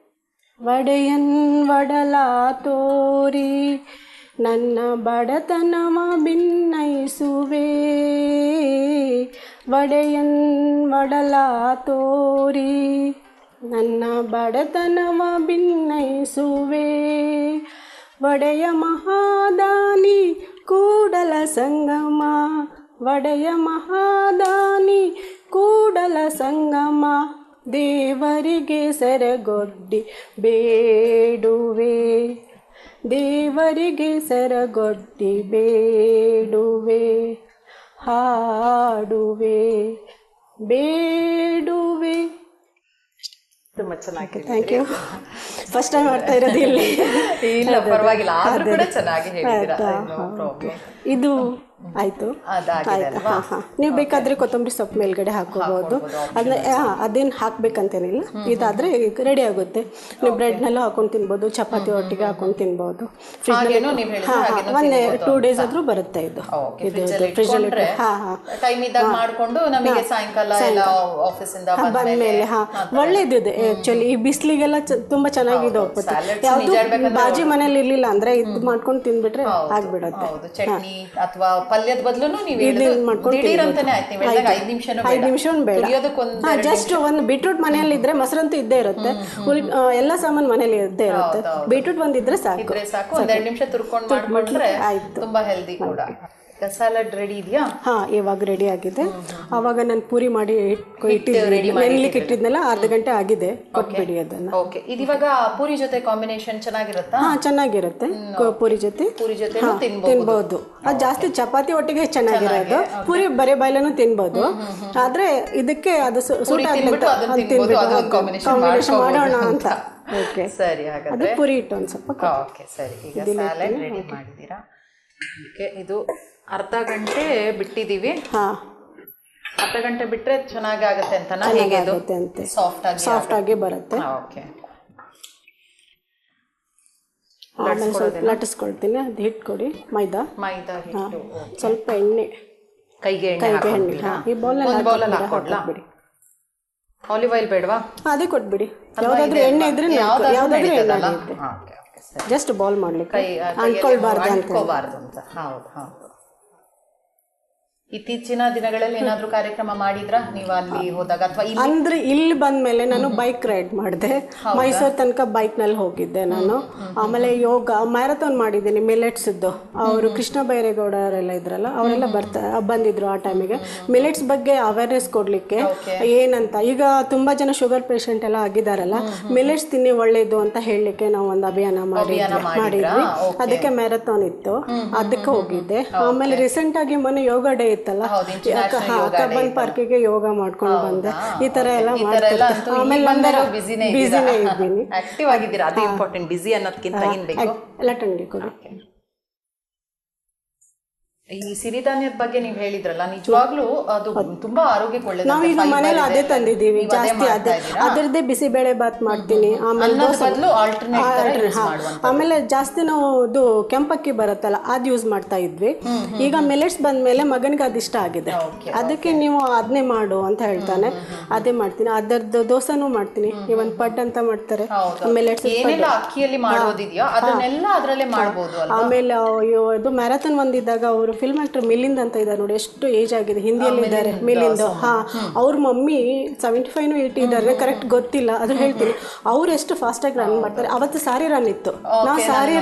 ಒಡೆಯನ್ ಒಡಲ ತೋರಿ ನನ್ನ ಬಡತನವ ಭಿನ್ನಯಿಸುವೆ, ಒಡೆಯನ್ ಒಡಲ ತೋರಿ ನನ್ನ ಬಡತನವ ಭಿನ್ನಯಿಸುವೆ ಒಡೆಯ ಮಹಾದಾನಿ ಕೂಡಲ ಸಂಗಮ ಒಡೆಯ ಮಹಾದಾನಿ ಕೂಡಲ ಸಂಗಮ ದೇವರಿಗೆ ಸೆರಗೊಡ್ಡಿ ಬೇಡುವೆ ದೇವರಿಗೆ ಸೆರಗೊಡ್ಡಿ ಬೇಡುವೆ ಹಾಡುವೆ ಬೇಡುವೆ. ತುಂಬಾ ಚೆನ್ನಾಗಿ. Thank you. ಫಸ್ಟ್ ಟೈಮ್ ಮಾಡ್ತಾ ಇರೋದು ಇಲ್ಲಿ. ಇಲ್ಲ ಪರವಾಗಿಲ್ಲ, ಆದ್ರೂ ಕೂಡ ಚೆನ್ನಾಗಿ ಹೇಳಿದ್ದೀರಾ. ಇದು ಆಯ್ತು. ನೀವು ಬೇಕಾದ್ರೆ ಕೊತ್ತಂಬರಿ ಸೊಪ್ಪು ಮೇಲ್ಗಡೆ ಹಾಕೋಬಹುದು. ಅದನ್ನ ಅದೇನು ಹಾಕ್ಬೇಕಂತೇನಿಲ್ಲ. ಇದಾದ್ರೆ ರೆಡಿ ಆಗುತ್ತೆ. ನೀವು ಬ್ರೆಡ್ನೆಲ್ಲ ಹಾಕೊಂಡು ತಿನ್ಬೋದು, ಚಪಾತಿ ಒಟ್ಟಿಗೆ ಹಾಕೊಂಡು ತಿನ್ಬೋದು. ಒಂದ್ 2 days ಆದ್ರೂ ಬರುತ್ತೆ ಇದು. ಫ್ರಿಜ್ಜಲ್ಲಿ ಬಂದ್ಮೇಲೆ ಒಳ್ಳೇದಿದೆ ಆಕ್ಚುಲಿ. ಈ ಬಿಸಿಲಿಗೆಲ್ಲ ತುಂಬಾ ಚೆನ್ನಾಗಿದೆ ಹೋಗ್ಬೋದು. ಯಾವ್ದು ಬಾಜಿ ಮನೇಲಿ ಇರ್ಲಿಲ್ಲ ಅಂದ್ರೆ ಇದು ಮಾಡ್ಕೊಂಡು ತಿನ್ಬಿಟ್ರೆ ಆಗ್ಬಿಡುತ್ತೆ. ಪಲ್ಯದ ಬದಲು ಜಸ್ಟ್ ಒಂದು ಬೀಟ್ರೂಟ್ ಮನೆಯಲ್ಲಿ ಇದ್ರೆ ಮೊಸರಂತೂ ಇದ್ದೇ ಇರುತ್ತೆ. ಎಲ್ಲ ಸಾಮಾನು ಮನೇಲಿ ಇದ್ದೇ ಇರುತ್ತೆ. ಬೀಟ್ರೂಟ್ ಒಂದಿದ್ರೆ ಸಾಕು. 1-2 ನಿಮಿಷ ತುರ್ಕೊಂಡು ಮಾಡ್ಕೊಂಡ್ರೆ ತುಂಬಾ ಹೆಲ್ದಿ ಕೂಡ. ಸಲಾಡ್ ರೆಡಿ ಇದೆಯಾ? ಇವಾಗ ರೆಡಿ ಆಗಿದೆ. ಅವಾಗ ನಾನು ಪೂರಿ ಮಾಡಿ ನೆನ್ಲಿಕ್ಕೆ ಇಟ್ಟಿದ್ನಲ್ಲ, ಅರ್ಧ ಗಂಟೆ ಆಗಿದೆ. ಕೊಟ್ಬಿಡಿ ಅದನ್ನ. ಓಕೆ, ಇದಿವಾಗ ಪೂರಿ ಜೊತೆ ಕಾಂಬಿನೇಷನ್ ಚೆನ್ನಾಗಿರುತ್ತಾ? ಚೆನ್ನಾಗಿರುತ್ತೆ. ಪೂರಿ ಜೊತೆ ತಿನ್ಬಹುದು. ಅದು ಜಾಸ್ತಿ ಚಪಾತಿ ಒಟ್ಟಿಗೆ ಚೆನ್ನಾಗಿರೋದು. ಪೂರಿ ಬರೇ ಬಾಯ್ಲೂ ತಿನ್ಬಹುದು. ಆದ್ರೆ ಇದಕ್ಕೆ ಅದು ಸೂಟ್ ಕಾಂಬಿನೇಷನ್ ಮಾಡೋಣ ಅಂತ. ಓಕೆ ಸರಿ, ಹಾಗಾದ್ರೆ ಪೂರಿ ಇಟ್ಟು ಒಂದ್ ಸ್ವಲ್ಪ. ಓಕೆ ಸರಿ, ಈಗ ಸಲಾಡ್ ರೆಡಿ ಮಾಡಿದೀರಾ. ಇದು ಅರ್ಧ ಗಂಟೆ ಬಿಟ್ಟಿದೀವಿ. ಅರ್ಧ ಗಂಟೆ ಬಿಟ್ರೆ ಚೆನ್ನಾಗಿ ಆಗುತ್ತೆ ಅಂತನಾ? ಹೇಗೆ ಇದು ಸಾಫ್ಟ್ ಆಗಿ ಬರುತ್ತೆ. ಓಕೆ, ಲಟ್ಟಿಸ್ಕೊಳ್ತೀನಿ. ಅದು ಹಿಟ್ಟು ಕೊಡಿ. ಮೈದಾ ಹಿಟ್ಟು, ಸ್ವಲ್ಪ ಎಣ್ಣೆ, ಕೈಗೆ ಎಣ್ಣೆ. ಈ ಬೌಲಲ್ಲಿ ಹಾಕ್ಬಿಡಿ. ಆಲಿವ್ ಆಯಿಲ್ ಬೇಡವಾ? ಅದೇ ಕೊಟ್ಬಿಡಿ. ಯಾವ್ದಾದ್ರು ಎಣ್ಣೆ ಇದ್ರೆ ಯಾವ್ದಾದ್ರು ಎಣ್ಣೆ. ಜಸ್ಟ್ ಬೌಲ್ ಮಾಡ್ಲಿಕ್ಕೆ ಅಂಟ್ಕೊಳ್ಬಾರ್ದು ಅಂತ. ಹೌದು. ಇತ್ತೀಚಿನ ದಿನಗಳಲ್ಲಿ ಏನಾದ್ರೂ ಕಾರ್ಯಕ್ರಮ ಮಾಡಿದ್ರ ನೀವು ಅಲ್ಲಿ ಹೋದಾಗ? ಅಥವಾ ಅಂದ್ರೆ ಇಲ್ಲಿ ಬಂದ್ಮೇಲೆ ನಾನು ಬೈಕ್ ರೈಡ್ ಮಾಡಿದೆ. ಮೈಸೂರು ತನಕ ಬೈಕ್ ನಲ್ಲಿ ಹೋಗಿದ್ದೆ ನಾನು. ಆಮೇಲೆ ಯೋಗ ಮ್ಯಾರಥಾನ್ ಮಾಡಿದ್ದೀನಿ ಮಿಲೆಟ್ಸ್ ಇದ್ದು. ಅವರು ಕೃಷ್ಣ ಬೈರೇಗೌಡ ಅವರೆಲ್ಲ ಇದ್ರಲ್ಲ, ಅವರೆಲ್ಲ ಬಂದಿದ್ರು ಆ ಟೈಮಿಗೆ ಮಿಲೆಟ್ಸ್ ಬಗ್ಗೆ ಅವೇರ್ನೆಸ್ ಕೊಡ್ಲಿಕ್ಕೆ. ಏನಂತ ಈಗ ತುಂಬಾ ಜನ ಶುಗರ್ ಪೇಷಂಟ್ ಎಲ್ಲ ಆಗಿದಾರಲ್ಲ, ಮಿಲೆಟ್ಸ್ ತಿನ್ನಿ ಒಳ್ಳೇದು ಅಂತ ಹೇಳಲಿಕ್ಕೆ ನಾವು ಒಂದು ಅಭಿಯಾನ ಮಾಡಿದ್ವಿ. ಅದಕ್ಕೆ ಮ್ಯಾರಥಾನ್ ಇತ್ತು, ಅದಕ್ಕೆ ಹೋಗಿದ್ದೆ. ಆಮೇಲೆ ರೀಸೆಂಟ್ ಆಗಿ ಮೊನ್ನೆ ಯೋಗ ಡೇ ಇತ್ತಲ್ಲ, ಕಬ್ಬನ್ ಪಾರ್ಕಿಗೆ ಯೋಗ ಮಾಡ್ಕೊಂಡು ಬಂದೆ. ಈ ತರ ಎಲ್ಲ ಮಾಡ್ತಾರೆ. ಆಮೇಲೆ ಬಿಸಿನೇ ಇದ್ದೀನಿ. ಆಕ್ಟಿವ್ ಆಗಿದ್ದೀರಾ, ಅದು ಇಂಪಾರ್ಟೆಂಟ್. ಬಿಸಿ ಅನ್ನೋದಕ್ಕಿಂತ ಏನ್ ಬೇಕು ಎಲ್ಲ ಟಂಗಿ ಕೊಡಿ. ಈ ಸಿರಿಧಾನ್ಯದ ಬಗ್ಗೆ ನೀವು ಹೇಳಿದ್ರಲ್ಲ, ನಿಜವಾಗ್ಲೂ ಅದು ತುಂಬಾ ಆರೋಗ್ಯಕ್ಕೆ ಒಳ್ಳೆಯದು. ನಾವೀಗ ಮನೇಲಿ ಅದೇ ತಂದಿದ್ದೀವಿ ಜಾಸ್ತಿ. ಅದರದ್ದೇ ಬಿಸಿಬೇಳೆ ಬಾತ್ ಮಾಡ್ತೀನಿ. ಆಮೇಲೆ ಜಾಸ್ತಿ ನಾವು ಇದು ಕೆಂಪಕ್ಕಿ ಬರುತ್ತಲ್ಲ, ಅದು ಯೂಸ್ ಮಾಡ್ತಾ ಇದ್ವಿ. ಈಗ ಮಿಲೆಟ್ಸ್ ಬಂದ್ಮೇಲೆ ಮಗನಿಗೆ ಅದಿಷ್ಟ ಆಗಿದೆ. ಅದಕ್ಕೆ ನೀವು ಅದನ್ನೇ ಮಾಡು ಅಂತ ಹೇಳ್ತಾನೆ, ಅದೇ ಮಾಡ್ತೀನಿ. ಅದರದ್ದು ದೋಸೆನೂ ಮಾಡ್ತೀನಿ. ಇವನ್ ಪಡ್ ಅಂತ ಮಾಡ್ತಾರೆ ಮಿಲೆಟ್ಸ್. ಅಕ್ಕಿಯಲ್ಲಿ ಮಾಡೋದಿದೆಯಾ ಅದನ್ನೆಲ್ಲ ಅದರಲ್ಲೇ ಮಾಡಬಹುದು. ಆಮೇಲೆ ಇದು ಮ್ಯಾರಥಾನ್ ಬಂದಿದ್ದಾಗ ಅವರು ಫಿಲ್ಮ್ ಆಕ್ಟರ್ ಮಿಲಿಂದ್ ಅಂತ ಇದ್ದಾರೆ ನೋಡಿ, ಎಷ್ಟು ಏಜ್ ಆಗಿದೆ, ಹಿಂದಿಯಲ್ಲಿ ಇದ್ದಾರೆ ಮಿಲಿಂದ್. ಅವ್ರ ಮಮ್ಮಿ 75 80 ಇದ್ದಾರೆ, ಕರೆಕ್ಟ್ ಗೊತ್ತಿಲ್ಲ, ಅದ್ರ ಹೇಳ್ತೀನಿ. ಅವ್ರು ಎಷ್ಟು ಫಾಸ್ಟ್ ಆಗಿ ರನ್ ಮಾಡ್ತಾರೆ. ಅವತ್ತು ಸಾರಿ ರನ್ ಇತ್ತು, ನಾವು ಸಾರಿ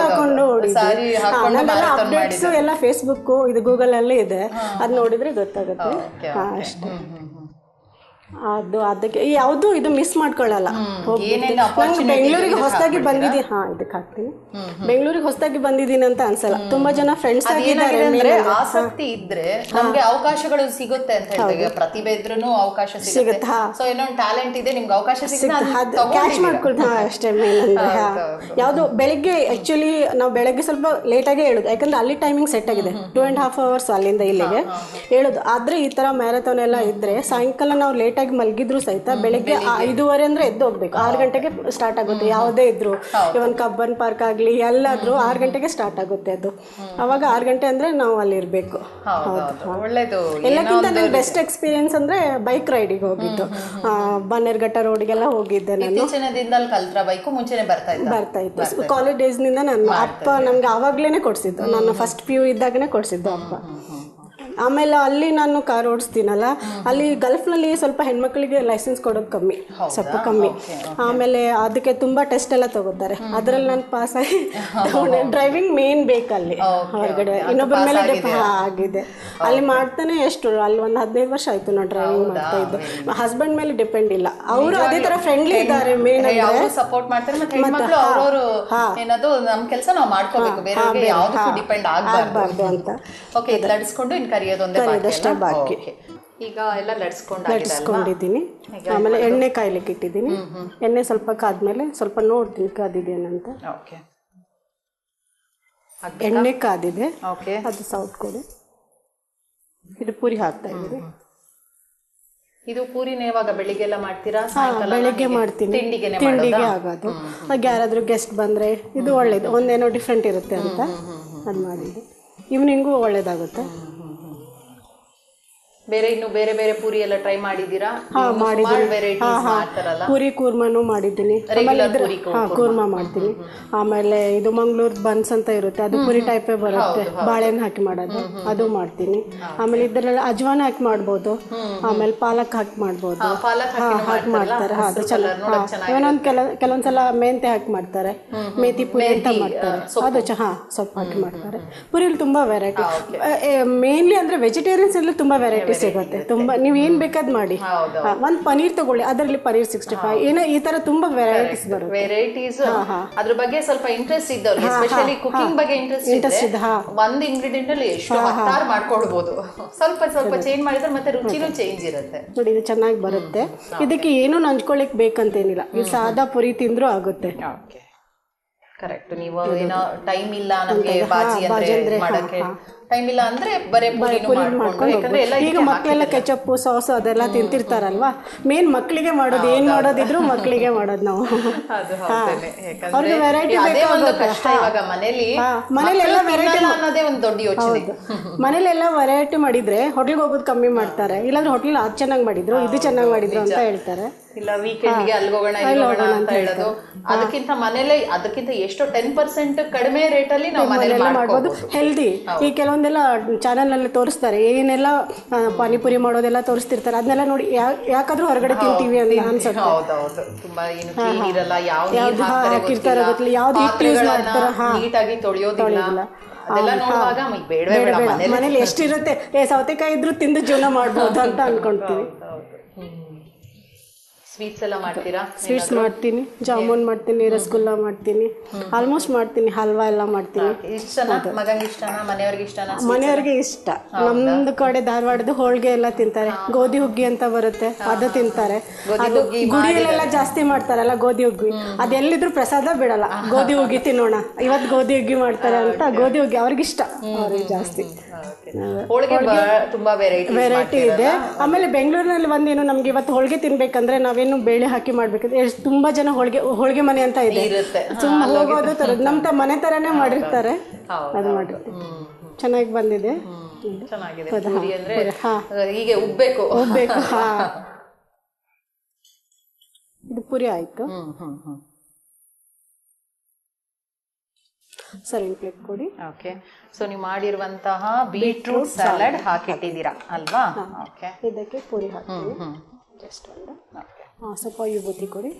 ಹಾಕೊಂಡು ಓಡಿದ್ವಿ. ನನ್ನೆಲ್ಲ ಅಪ್ಡೇಟ್ಸ್ ಎಲ್ಲ ಫೇಸ್ಬುಕ್ ಇದು ಗೂಗಲ್ ಅಲ್ಲೇ ಇದೆ, ಅದ್ ನೋಡಿದ್ರೆ ಗೊತ್ತಾಗುತ್ತೆ. ಅಷ್ಟೇ. ಅದಕ್ಕೆ ಯಾವುದು ಇದು ಮಿಸ್ ಮಾಡ್ಕೊಳ್ಳಲ್ಲ. ಬೆಂಗಳೂರಿಗೆ ಹೊಸದಾಗಿ ಬಂದಿದ್ದೀನಿ. ಇದಕ್ಕೆ ಹಾಕ್ತೀನಿ. ಬೆಂಗಳೂರಿಗೆ ಹೊಸದಾಗಿ ಬಂದಿದ್ದೀನಿ ಅಂತ ಅನ್ಸಲ್ಲ. ತುಂಬಾ ಜನ ಫ್ರೆಂಡ್ಸ್ ಆಗಿದ್ದಾರೆ. ಆಸಕ್ತಿ ಇದ್ರೆ ನಮ್ಗೆ ಅವಕಾಶಗಳು ಸಿಗುತ್ತೆ ಅಂತ ಹೇಳ್ತೀವಿ. ಪ್ರತಿಭೆ ಇದ್ರೂ ಅವಕಾಶ ಸಿಗುತ್ತೆ. ಸೊ ಏನೋ ಟ್ಯಾಲೆಂಟ್ ಇದೆ, ನಿಮ್ಗೆ ಅವಕಾಶ ಕ್ಯಾಚ್ ಮಾಡ್ಕೊಳ್ತಾ ಅಷ್ಟೇ. ಯಾವುದು ಬೆಳಿಗ್ಗೆ ಆಕ್ಚುಲಿ ನಾವು ಬೆಳಗ್ಗೆ ಸ್ವಲ್ಪ ಲೇಟಾಗೆ ಹೇಳುದು, ಯಾಕಂದ್ರೆ ಅಲ್ಲಿ ಟೈಮಿಂಗ್ ಸೆಟ್ ಆಗಿದೆ. 2.5 hours ಅಲ್ಲಿಂದ ಇಲ್ಲಿಗೆ ಹೇಳುದು. ಆದ್ರೆ ಈ ತರ ಮ್ಯಾರಥಾನ್ ಎಲ್ಲ ಇದ್ರೆ ಸಾಯಂಕಾಲ ನಾವು ಲೇಟ್ ಆಗಿ ಮಲಗಿದ್ರು ಸಹಿತ ಬೆಳಿಗ್ಗೆ 5:30 ಅಂದ್ರೆ ಎದ್ದು ಹೋಗ್ಬೇಕು. 6 ಗಂಟೆಗೆ ಸ್ಟಾರ್ಟ್ ಆಗುತ್ತೆ. ಯಾವುದೇ ಇದ್ರು, ಇವನ್ ಕಬ್ಬನ್ ಪಾರ್ಕ್ ಆಗ್ಲಿ ಎಲ್ಲಾದ್ರೂ 6 ಗಂಟೆಗೆ ಸ್ಟಾರ್ಟ್ ಆಗುತ್ತೆ ಅದು. ಅವಾಗ 6 ಗಂಟೆ ಅಂದ್ರೆ ನಾವು ಅಲ್ಲಿ ಇರ್ಬೇಕು. ಎಲ್ಲಕ್ಕಿಂತ ನನ್ನ ಬೆಸ್ಟ್ ಎಕ್ಸ್ಪೀರಿಯನ್ಸ್ ಅಂದ್ರೆ ಬೈಕ್ ರೈಡಿಗೆ ಹೋಗಿದ್ದು. ಬನ್ನೇರ್ಘಟ್ಟ ರೋಡ್ಗೆಲ್ಲ ಹೋಗಿದ್ದೆ ನಾನು. ಬರ್ತಾ ಇತ್ತು ಕಾಲೇಜ್ ಡೇಸ್ ನಿಂದ. ನನ್ನ ಅಪ್ಪ ನಮ್ಗೆ ಆವಾಗ್ಲೇನೆ ಕೊಡ್ಸಿದ್ದು. ನಾನು ಫಸ್ಟ್ PU ಇದ್ದಾಗನೇ ಕೊಡ್ಸಿದ್ದು ಅಪ್ಪ. ಆಮೇಲೆ ಅಲ್ಲಿ ನಾನು ಕಾರ್ ಓಡಿಸ್ತೀನಲ್ಲ, ಅಲ್ಲಿ ಗಲ್ಫ್ನಲ್ಲಿ ಸ್ವಲ್ಪ ಹೆಣ್ಮಕ್ಳಿಗೆ ಲೈಸೆನ್ಸ್ ಕೊಡೋದು ಕಮ್ಮಿ, ಸ್ವಲ್ಪ ಕಮ್ಮಿ. ಆಮೇಲೆ ಅದಕ್ಕೆ ತುಂಬ ಟೆಸ್ಟ್ ಎಲ್ಲ ತಗೋತಾರೆ, ಅದರಲ್ಲಿ ನಾನು ಪಾಸ್ ಆಗಿ ಡ್ರೈವಿಂಗ್ ಮೇನ್ ಬೇಕಲ್ಲಿ ಹೊರಗಡೆ, ಇನ್ನೊಬ್ಬರ ಮೇಲೆ ಆಗಿದೆ. ಅಲ್ಲಿ ಮಾಡ್ತಾನೆ ಎಷ್ಟು ಅಲ್ಲಿ ಒಂದು 15 ವರ್ಷ ಆಯಿತು ನಾನು ಡ್ರೈವಿಂಗ್ ಮಾಡ್ತಾ ಇದ್ದೆ. ಹಸ್ಬೆಂಡ್ ಮೇಲೆ ಡಿಪೆಂಡ್ ಇಲ್ಲ, ಅವರು ಅದೇ ಥರ ಫ್ರೆಂಡ್ಲಿ ಇದ್ದಾರೆ. ಮೇನ್ ಸಪೋರ್ಟ್ ಮಾಡ್ತಾರೆ, ಮತ್ತೆ ಹೆಣ್ಮಕ್ಳು ಅವ್ರವರು ಏನದು ನಮ್ಮ ಕೆಲಸ ನಾವು ಮಾಡ್ಕೋಬೇಕು, ಬೇರೆಯವ್ರಿಗೆ ಯಾವುದಕ್ಕೂ ಡಿಪೆಂಡ್ ಆಗಬಾರ್ದು ಅಂತ. ಓಕೆ, ಇದು ಲಡ್ಸ್ಕೊಂಡು ಇನ್ನು ಕರಿಯೋದೊಂದೇ ಬಾಕಿ. ಈಗ ಎಲ್ಲ ಲಡ್ಸ್ಕೊಂಡಿದ್ದೀನಿ. ಆಮೇಲೆ ಎಣ್ಣೆ ಕಾಯ್ಲಿಕ್ಕೆ ಇಟ್ಟಿದ್ದೀನಿ. ಎಣ್ಣೆ ಸ್ವಲ್ಪ ಕಾದ್ಮೇಲೆ ಸ್ವಲ್ಪ ನೋಡ್ತೀನಿ ಕಾದಿದೇನಂತ. ಓಕೆ, ಎಣ್ಣೆ ಕಾದಿದೆ, ಓಕೆ, ಅದು ಸೌಟ್ ಕೊಡಿ. ಇದು ಪೂರಿ ಹಾಕ್ತಾ ಇದ್ದೀನಿ. ಇದು ಪೂರಿನ ಯಾವಾಗ ಬೆಳಿಗ್ಗೆಲ್ಲ ಮಾಡ್ತೀರಾ? ಬೆಳಿಗ್ಗೆ ಮಾಡ್ತೀನಿ, ತಿಂಡಿಗೆ ಆಗೋದು. ಹಾಗೆ ಯಾರಾದರೂ ಗೆಸ್ಟ್ ಬಂದರೆ ಇದು ಒಳ್ಳೇದು, ಒಂದೇನೋ ಡಿಫ್ರೆಂಟ್ ಇರುತ್ತೆ ಅಂತ ಅದು ಮಾಡಿದ್ದು. ಈವ್ನಿಂಗು ಒಳ್ಳೇದಾಗುತ್ತೆ. ಬೇರೆ ಇನ್ನು ಬೇರೆ ಬೇರೆ ಪೂರಿ ಎಲ್ಲ ಟ್ರೈ ಮಾಡಿದ್ದೀರಾ? ಪೂರಿ ಕೂರ್ಮಾನು ಮಾಡಿದ್ದೀನಿ, ಕೂರ್ಮಾ ಮಾಡ್ತೀನಿ. ಆಮೇಲೆ ಇದು ಮಂಗಳೂರು ಬನ್ಸ್ ಅಂತ ಇರುತ್ತೆ, ಅದು ಪೂರಿ ಟೈಪೇ ಬರುತ್ತೆ, ಬಾಳೆಹಣ್ಣು ಹಾಕಿ ಮಾಡೋದು, ಅದು ಮಾಡ್ತೀನಿ. ಆಮೇಲೆ ಇದರಲ್ಲಿ ಅಜ್ವಾನ ಹಾಕಿ ಮಾಡ್ಬೋದು, ಆಮೇಲೆ ಪಾಲಕ್ ಹಾಕಿ ಮಾಡ್ಬೋದು, ಹಾಕಿ ಮಾಡ್ತಾರೆ. ಅದು ಚೆನ್ನಾಗಿ ಕೆಲವೊಂದ್ಸಲ ಮೆಂತೆ ಹಾಕಿ ಮಾಡ್ತಾರೆ, ಮೇಥಿ ಪೂರಿ ಅಂತ ಮಾಡ್ತಾರೆ, ಅದು ಸೊಪ್ಪು ಹಾಕಿ ಮಾಡ್ತಾರೆ. ಪೂರಿಯಲ್ಲಿ ತುಂಬ ವೆರೈಟಿ, ಮೇನ್ಲಿ ಅಂದರೆ ವೆಜಿಟೇರಿಯನ್ಸ್ ಎಲ್ಲ ತುಂಬ ವೆರೈಟಿ ಸಿಗುತ್ತೆ. ತುಂಬಾ ನೀವು ಏನ್ ಬೇಕಾದ್ ಮಾಡಿ. ಒಂದ್ ಪನೀರ್ ತಗೊಳ್ಳಿ, ಅದರಲ್ಲಿ ಪನೀರ್ 65 ಏನೋ ಈ ತರ ತುಂಬಾ ವೆರೈಟೀಸ್ ಬರುತ್ತೆ. ವೆರೈಟೀಸ್ ಅದ್ರ ಬಗ್ಗೆ ಸ್ವಲ್ಪ ಇಂಟ್ರೆಸ್ಟ್ ಇದ್ದವ್ರಿಗೆ, ಎಸ್ಪೆಷಲಿ ಕುಕಿಂಗ್ ಬಗ್ಗೆ ಇಂಟ್ರೆಸ್ಟ್ ಇದೆ, ಒಂದ್ ಇಂಗ್ರೀಡಿಯೆಂಟ್ ಅಲ್ಲಿ ಎಷ್ಟು ಹತ್ತಾರು ಮಾಡ್ಕೊಳ್ಬಹುದು. ಸ್ವಲ್ಪ ಸ್ವಲ್ಪ ಚೇಂಜ್ ಮಾಡಿದ್ರೆ ಮತ್ತೆ ರುಚಿನೂ ಚೇಂಜ್ ಇರುತ್ತೆ. ನೋಡಿ, ಇದು ಚೆನ್ನಾಗಿ ಬರುತ್ತೆ. ಇದಕ್ಕೆ ಏನೂ ನಂಚ್ಕೊಳ್ಳಿಕ್ ಬೇಕಂತೇನಿಲ್ಲ, ಈ ಸಾದಾ ಪುರಿ ತಿಂದ್ರು ಆಗುತ್ತೆ. ಕರೆಕ್ಟ್. ನೀವು ಏನೋ ಟೈಮ್ ಇಲ್ಲ ನಮ್ಗೆ ಬಾಜಿ ಅಂದ್ರೆ ಮಾಡಕ್ಕೆ ಟೈಮ್ ಇಲ್ಲ ಅಂದ್ರೆ ಬರೇ ಪೂರಿ ಮಾಡ್ಕೊಂಡು, ಯಾಕಂದ್ರೆ ಎಲ್ಲ ಈಗ ಮಕ್ಕಳೆಲ್ಲ ಕೆಚಪ್ ಸಾಸ್ ಅದೆಲ್ಲ ತಿಂತಿರ್ತಾರಲ್ವಾ. ಮೇನ್ ಮಕ್ಕಳಿಗೆ ಮಾಡೋದು, ಏನ್ ಮಾಡೋದಿದ್ರು ಮಕ್ಕಳಿಗೆ ಮಾಡೋದು ನಾವು. ಅವ್ರಿಗೆ ವೆರೈಟಿ ಮನೇಲೆಲ್ಲ ವೆರೈಟಿ ಅನ್ನೋದೇ ಒಂದು ದೊಡ್ಡ ಯೋಚನೆ. ಮನೇಲೆಲ್ಲ ವೆರೈಟಿ ಮಾಡಿದ್ರೆ ಹೋಟೆಲ್ಗೆ ಹೋಗೋದು ಕಮ್ಮಿ ಮಾಡ್ತಾರೆ, ಇಲ್ಲಾಂದ್ರೆ ಹೋಟೆಲ್ ಅದು ಚೆನ್ನಾಗಿ ಮಾಡಿದ್ರು, ಇದು ಚೆನ್ನಾಗಿ ಮಾಡಿದ್ರು ಅಂತ ಹೇಳ್ತಾರೆ. ಇಲ್ಲ ವೀಕೆಂಡ್ಗೆ ಅಲ್ಗೋಗೋಣ ಅಂತ ಹೇಳೋದು, ಅದಕ್ಕಿಂತ ಎಷ್ಟೋ 10% ಕಡಿಮೆ ರೇಟಲ್ಲಿ ನಾವು ಮನೇಲಿ ಮಾಡ್ಬೋದು, ಹೆಲ್ದಿ. ಈ ಕೆಲವೊಂದೆಲ್ಲ ಚಾನಲ್ ಅಲ್ಲಿ ತೋರಿಸ್ತಾರೆ, ಏನೆಲ್ಲ ಪಾನಿಪುರಿ ಮಾಡೋದೆಲ್ಲ ತೋರಿಸ್ತಿರ್ತಾರೆ, ಅದನ್ನೆಲ್ಲ ನೋಡಿ ಯಾಕಾದ್ರೂ ಹೊರಗಡೆ ತಿಂತೀವಿ ಅಂತ ಅನ್ಸುತ್ತೆ. ಹೌದೌದು, ತುಂಬಾ ಏನು ಕ್ಲೀನ್ ಇರಲ್ಲ, ಯಾವ್ದು ಹಾಕಿರ್ತಾರೆ ಗೊತ್ತಿಲ್ಲ, ಯಾವ್ದು ಹಿಟ್ಟು ಯೂಸ್ ಮಾಡ್ತಾರೆ, ನೀಟಾಗಿ ತೊಳೆಯೋದಿಲ್ಲ. ಅದೆಲ್ಲ ನೋಡುವಾಗ ಮನೇಲಿ ಎಷ್ಟಿರುತ್ತೆ, ಸೌತೆಕಾಯಿ ಇದ್ರು ತಿಂದು ಜೀವನ ಮಾಡ್ಬೋದು ಅಂತ ಅನ್ಕೊಂತೀವಿ. ಸ್ವೀಟ್ಸ್ ಎಲ್ಲ ಮಾಡ್ತೀರಾ? ಸ್ವೀಟ್ಸ್ ಮಾಡ್ತೀನಿ, ಜಾಮೂನ್ ಮಾಡ್ತೀನಿ, ರಸಗುಲ್ಲ ಮಾಡ್ತೀನಿ, ಆಲ್ಮೋಸ್ಟ್ ಮಾಡ್ತೀನಿ, ಹಲ್ವಾ ಎಲ್ಲ ಮಾಡ್ತೀನಿ. ಮನೆಯವ್ರಿಗೆ ಇಷ್ಟ. ನಮ್ದು ಕಡೆ ಧಾರವಾಡದ ಹೋಳಿಗೆ ಎಲ್ಲ ತಿಂತಾರೆ, ಗೋಧಿ ಹುಗ್ಗಿ ಅಂತ ಬರುತ್ತೆ, ಅದು ತಿಂತಾರೆ. ಅದು ಗುಡಿಯಲ್ಲೆಲ್ಲ ಜಾಸ್ತಿ ಮಾಡ್ತಾರಲ್ಲ ಗೋಧಿ ಹುಗ್ಗಿ, ಅದೆಲ್ಲಿದ್ರು ಪ್ರಸಾದ ಬಿಡಲ್ಲ, ಗೋಧಿ ಹುಗ್ಗಿ ತಿನ್ನೋಣ, ಇವತ್ತು ಗೋಧಿ ಹುಗ್ಗಿ ಮಾಡ್ತಾರೆ ಅಂತ ಗೋಧಿ ಹುಗ್ಗಿ ಅವ್ರಿಗಿಷ್ಟ, ಅವ್ರಿಗೆ ಜಾಸ್ತಿ. ತುಂಬಾ ವೆರೈಟಿ ಇದೆ. ಆಮೇಲೆ ಬೆಂಗಳೂರಿನಲ್ಲಿ ಒಂದೇನು ನಮ್ಗೆ ಇವತ್ತು ಹೋಳಿಗೆ ತಿನ್ಬೇಕಂದ್ರೆ ನಾವೇನು ಬೇಳೆ ಹಾಕಿ ಮಾಡ್ಬೇಕಂದ್ರೆ ತುಂಬಾ ಜನ ಹೋಳಿಗೆ ಮನೆ ಅಂತ ಇದೆ, ತುಂಬಾ ಹೋಗೋದು ತರೋದು, ನಮ್ಮ ಮನೆ ತರಾನೇ ಮಾಡಿರ್ತಾರೆ, ಅದು ಮಾಡಿರ್ತೀವಿ. ಚೆನ್ನಾಗಿ ಬಂದಿದೆ, ಹೀಗೆ ಉಬ್ಬೇಕು. ಇದು ಪುರಿ ಆಯ್ತು. ಸರಿ, ಪ್ಲೇಟ್ ಕೊಡಿ. ಓಕೆ, ಸೊ ನೀವು ಮಾಡಿರುವಂತಹ ಬೀಟ್ರೂಟ್ ಸಲಾಡ್ ಹಾಕಿಟ್ಟಿದ್ದೀರಾ ಅಲ್ವಾ? ಓಕೆ, ಇದಕ್ಕೆ ಪೂರಿ ಹಾಕ್ತೀನಿ. ಜಸ್ಟ್ ಒಂದು ಸ್ವಲ್ಪ ವಿಭೂತಿ ಕೊಡಿ.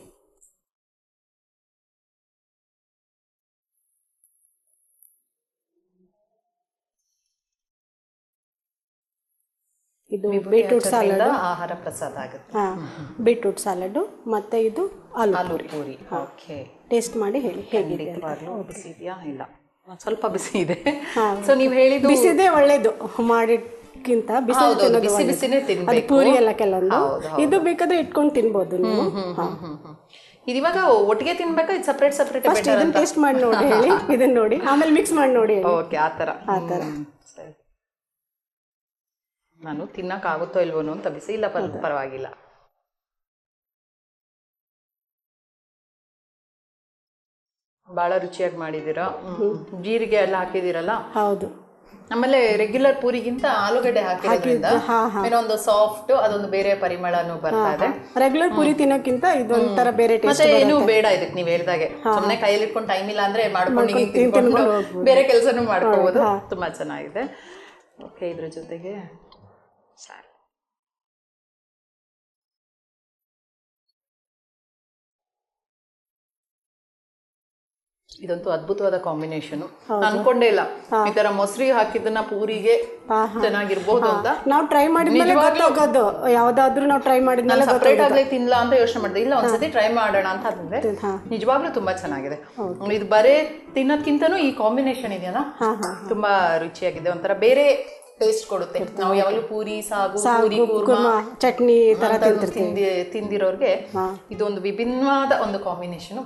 ಇದು ಬೀಟ್ರೂಟ್ ಸಲಾಡ್, ಆಹಾರ ಪ್ರಸಾದ ಆಗುತ್ತೆ. ಬೀಟ್ರೂಟ್ ಸಲಾಡ್ ಮತ್ತೆ ಇದು ಆಲೂ ಪೂರಿ. ಓಕೆ, ಟೇಸ್ಟ್ ಮಾಡಿ ಹೇಳಿ ಹೇಗಿದೆ. ಬಿಸಿ ಇದೆಯಾ? ಇಲ್ಲ, ಸ್ವಲ್ಪ ಬಿಸಿ ಇದೆ. ಸೊ ನೀವು ಹೇಳಿದ್ದು ಬಿಸಿದೆ ಒಳ್ಳೇದು, ಮಾಡಿದ್ಕಿಂತ ಬಿಸಿ ಬಿಸಿನೇ ತಿನ್ಬೇಕು. ಪೂರಿ ಎಲ್ಲ ಕೆಲವೊಂದು ಇದು ಬೇಕಾದ್ರೆ ಇಟ್ಕೊಂಡು ತಿನ್ಬೋದು ನೀವು. ಇದು ಇವಾಗ ಒಟ್ಟಿಗೆ ತಿನ್ಬೇಕಾ, ಇದು ಸಪ್ರೇಟ್ ಸಪ್ರೇಟ್? ಫಸ್ಟ್ ಇದನ್ನ ಟೇಸ್ಟ್ ಮಾಡಿ ನೋಡಿ ಹೇಳಿ, ಇದನ್ನ ನೋಡಿ, ಆಮೇಲೆ ಮಿಕ್ಸ್ ಮಾಡಿ ನೋಡಿ. ಓಕೆ, ಆ ಥರ. ಸರಿ, ನಾನು ತಿನ್ನಕ್ಕಾಗುತ್ತೋ ಇಲ್ವೋ ಅಂತ ಬಿಸಿ ಇಲ್ಲ, ಪರವಾಗಿಲ್ಲ. ಭಾಳ ರುಚಿಯಾಗಿ ಮಾಡಿದ್ದೀರಾ. ಜೀರಿಗೆ ಎಲ್ಲ ಹಾಕಿದ್ದೀರಲ್ಲ? ಹೌದು. ಆಮೇಲೆ ರೆಗ್ಯುಲರ್ ಪೂರಿಗಿಂತ ಆಲೂಗಡ್ಡೆ ಹಾಕಿರೋದ್ರಿಂದ ಏನೊಂದು ಸಾಫ್ಟ್, ಅದೊಂದು ಬೇರೆ ಪರಿಮಳನೂ ಬರ್ತಾ ಇದೆ. ರೆಗ್ಯುಲರ್ ಪೂರಿ ತಿನ್ನೋಕ್ಕಿಂತ ಇದೊಂಥರ ಬೇರೆ ಟೇಸ್ಟ್. ಮತ್ತೆ ಏನು ಬೇಡ ಇದಕ್ಕೆ, ನೀವು ಹೇಳ್ದಾಗೆ ಸುಮ್ಮನೆ ಕೈಯಲ್ಲಿ ಇಟ್ಕೊಂಡು ಟೈಮ್ ಇಲ್ಲ ಅಂದ್ರೆ ಮಾಡ್ಕೊಂಡು ಬೇರೆ ಕೆಲಸನೂ ಮಾಡ್ಕೋಬಹುದು. ತುಂಬಾ ಚೆನ್ನಾಗಿದೆ. ಓಕೆ, ಇದ್ರ ಜೊತೆಗೆ ಸಾರು. ಇದಂತೂ ಅದ್ಭುತವಾದ ಕಾಂಬಿನೇಷನ್. ಅನ್ಕೊಂಡೇ ಇಲ್ಲ ಈ ತರ ಮೊಸರಿ ಹಾಕಿದ್ದನ್ನ ಪೂರಿಗೆ ಚೆನ್ನಾಗಿರ್ಬೋದು ಅಂತ. ನಾವು ಟ್ರೈ ಮಾಡಿದ್ಮೇಲೆ ಗೊತ್ತಾಗೋದು, ಯಾವ್ದಾದ್ರು ನಾವು ಟ್ರೈ ಮಾಡಿದ್ಮೇಲೆ ಸಪರೇಟ್ ಆಗ್ಲೇ ತಿನ್ಲಾ ಅಂತ ಯೋಚನೆ ಮಾಡಿದೆ. ಇಲ್ಲ, ಒಂದ್ಸತಿ ಟ್ರೈ ಮಾಡೋಣ ಅಂತ ಅಂದ್ರೆ ನಿಜವಾಗ್ಲೂ ತುಂಬಾ ಚೆನ್ನಾಗಿದೆ. ಇದು ಬರೇ ತಿನ್ನೋದ್ಕಿಂತನೂ ಈ ಕಾಂಬಿನೇಷನ್ ಇದೆಯಲ್ಲ ತುಂಬಾ ರುಚಿಯಾಗಿದೆ. ಒಂಥರ ಬೇರೆ ಟೇಸ್ಟ್ ಕೊಡುತ್ತೆ. ನಾವು ಯಾವಾಗಲೂ ಪೂರಿ, ಸಾಗು, ಪೂರಿ ಕೂರ್ಮಾ, ಚಟ್ನಿ ತರ ತಿಂದಿರೋರ್ಗೆ ಇದೊಂದು ವಿಭಿನ್ನವಾದ ಒಂದು ಕಾಂಬಿನೇಷನ್.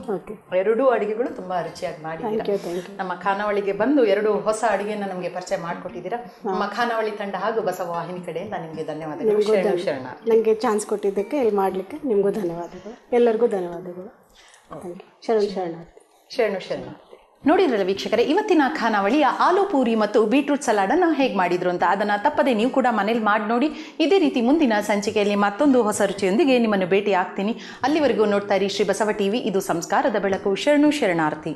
ಎರಡೂ ಅಡಿಗೆಗಳು ತುಂಬಾ ರುಚಿಯಾಗಿ ಮಾಡಿದ್ದೀರಾ. ನಮ್ಮ ಖಾನಾವಳಿಗೆ ಬಂದು 2 ಹೊಸ ಅಡಿಗೆನ ನಮಗೆ ಪರಿಚಯ ಮಾಡಿಕೊಟ್ಟಿದ್ದೀರಾ. ನಮ್ಮ ಖಾನಾವಳಿ ತಂಡ ಹಾಗೂ ಬಸವವಾಹಿನಿ ಕಡೆಯಿಂದ ನಿಮಗೆ ಧನ್ಯವಾದಗಳು. ಶರಣ. ನನಗೆ ಚಾನ್ಸ್ ಕೊಟ್ಟಿದ್ದಕ್ಕೆ ಇಲ್ಲಿ ಮಾಡ್ಲಿಕ್ಕೆ ನಿಮಗೂ ಧನ್ಯವಾದಗಳು. ಎಲ್ಲರಿಗೂ ಧನ್ಯವಾದಗಳು. ಶರಣ. ನೋಡಿದ್ರಲ್ಲ ವೀಕ್ಷಕರೇ, ಇವತ್ತಿನ ಖಾನಾವಳಿಯ ಆಲೂ ಪೂರಿ ಮತ್ತು ಬೀಟ್ರೂಟ್ ಸಲಾಡನ್ನು ಹೇಗೆ ಮಾಡಿದ್ರು ಅಂತ. ಅದನ್ನು ತಪ್ಪದೆ ನೀವು ಕೂಡ ಮನೇಲಿ ಮಾಡಿ ನೋಡಿ. ಇದೇ ರೀತಿ ಮುಂದಿನ ಸಂಚಿಕೆಯಲ್ಲಿ ಮತ್ತೊಂದು ಹೊಸ ರುಚಿಯೊಂದಿಗೆ ನಿಮ್ಮನ್ನು ಭೇಟಿ ಆಗ್ತೀನಿ. ಅಲ್ಲಿವರೆಗೂ ನೋಡ್ತಾ ಇರಿ ಶ್ರೀ ಬಸವ ಟಿವಿ. ಇದು ಸಂಸ್ಕಾರದ ಬೆಳಕು. ಶರಣಾರ್ಥಿ.